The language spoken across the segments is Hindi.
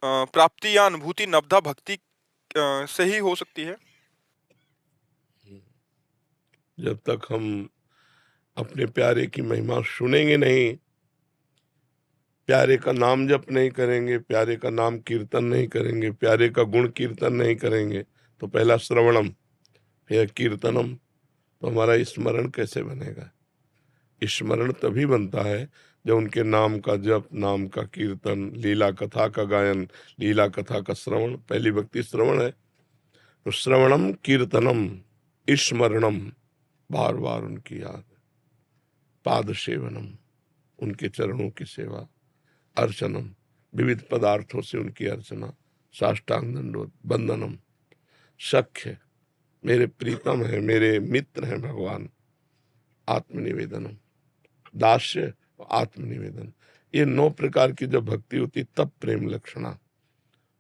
प्राप्ति या अनुभूति नवधा भक्ति से ही हो सकती है? जब तक हम अपने प्यारे की महिमा सुनेंगे नहीं, प्यारे का नाम जप नहीं करेंगे, प्यारे का नाम कीर्तन नहीं करेंगे, प्यारे का गुण कीर्तन नहीं करेंगे, तो पहला श्रवणम फिर कीर्तनम, तो हमारा स्मरण कैसे बनेगा? स्मरण तभी बनता है जब उनके नाम का जप, नाम का कीर्तन, लीला कथा का गायन, लीला कथा का श्रवण, पहली भक्ति श्रवण है। तो श्रवणम कीर्तनम स्मरणम, बार बार उनकी याद, पाद सेवनम, उनके चरणों की सेवा, अर्चनम, विविध पदार्थों से उनकी अर्चना, साष्टांग दंडोत बंदनम, सख्य, मेरे प्रीतम है, मेरे मित्र हैं भगवान, आत्मनिवेदनम, दास्य, आत्मनिवेदन। ये 9 प्रकार की जब भक्ति होती तब प्रेम लक्षणा।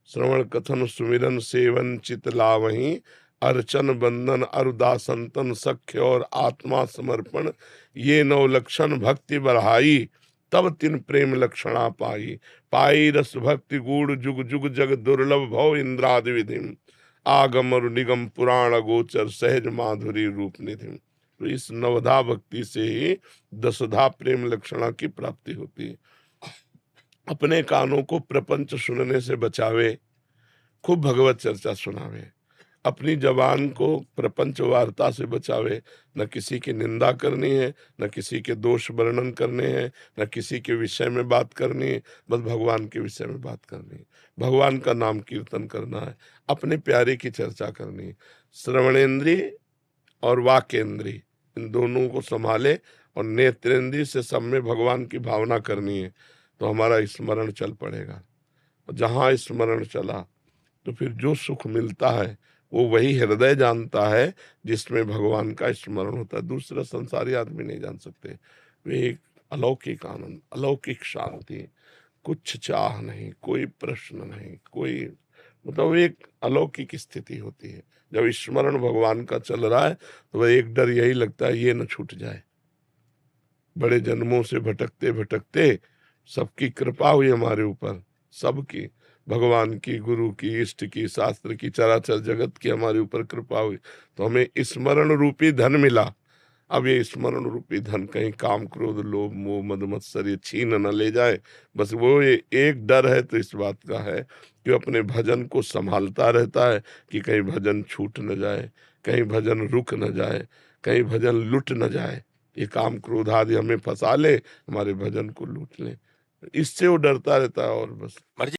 श्रवण कथन सुमिरन सेवन चित लावहीं, अर्चन बंदन अरुदासंतन सख्य और आत्मा समर्पण, ये 9 लक्षण भक्ति बढ़ाई, तब तिन प्रेम लक्षणा पाई। पाई रस भक्ति गूढ़ जुग जुग जग दुर्लभ भव इंद्रादि विधिम, आगम और निगम पुराण गोचर सहज माधुरी रूप निधिम। तो इस नवधा भक्ति से ही दसधा प्रेम लक्षणा की प्राप्ति होती है। अपने कानों को प्रपंच सुनने से बचावे, खूब भगवत चर्चा सुनावे। अपनी जबान को प्रपंच वार्ता से बचावे, न किसी की निंदा करनी है, न किसी के दोष वर्णन करने हैं, न किसी के विषय में बात करनी है, बस भगवान के विषय में बात करनी है, भगवान का नाम कीर्तन करना है, अपने प्यारे की चर्चा करनी है। श्रवणेन्द्रिय और वाकेंद्रिय, इन दोनों को संभाले और नेत्रेंद्रिय से सब में भगवान की भावना करनी है, तो हमारा स्मरण चल पड़ेगा। जहां स्मरण चला तो फिर जो सुख मिलता है वो वही हृदय जानता है जिसमें भगवान का स्मरण होता है। दूसरा संसारी आदमी नहीं जान सकते। वे एक अलौकिक आनंद, अलौकिक शांति, कुछ चाह नहीं, कोई प्रश्न नहीं, कोई मतलब एक अलौकिक स्थिति होती है। जब स्मरण भगवान का चल रहा है तो वह एक डर यही लगता है ये न छूट जाए। बड़े जन्मों से भटकते भटकते सबकी कृपा हुई हमारे ऊपर, सबकी, भगवान की, गुरु की, इष्ट की, शास्त्र की, चराचर जगत की हमारे ऊपर कृपा हुई, तो हमें स्मरण रूपी धन मिला। अब ये स्मरण रूपी धन कहीं काम क्रोध लोभ मोह मद मत्सर ये छीन न ले जाए, बस वो ये एक डर है तो इस बात का है कि अपने भजन को संभालता रहता है कि कहीं भजन छूट न जाए, कहीं भजन रुक न जाए, कहीं भजन लुट न जाए, ये काम क्रोध आदि हमें फंसा ले, हमारे भजन को लूट ले, इससे वो डरता रहता है। और बस महाराज जी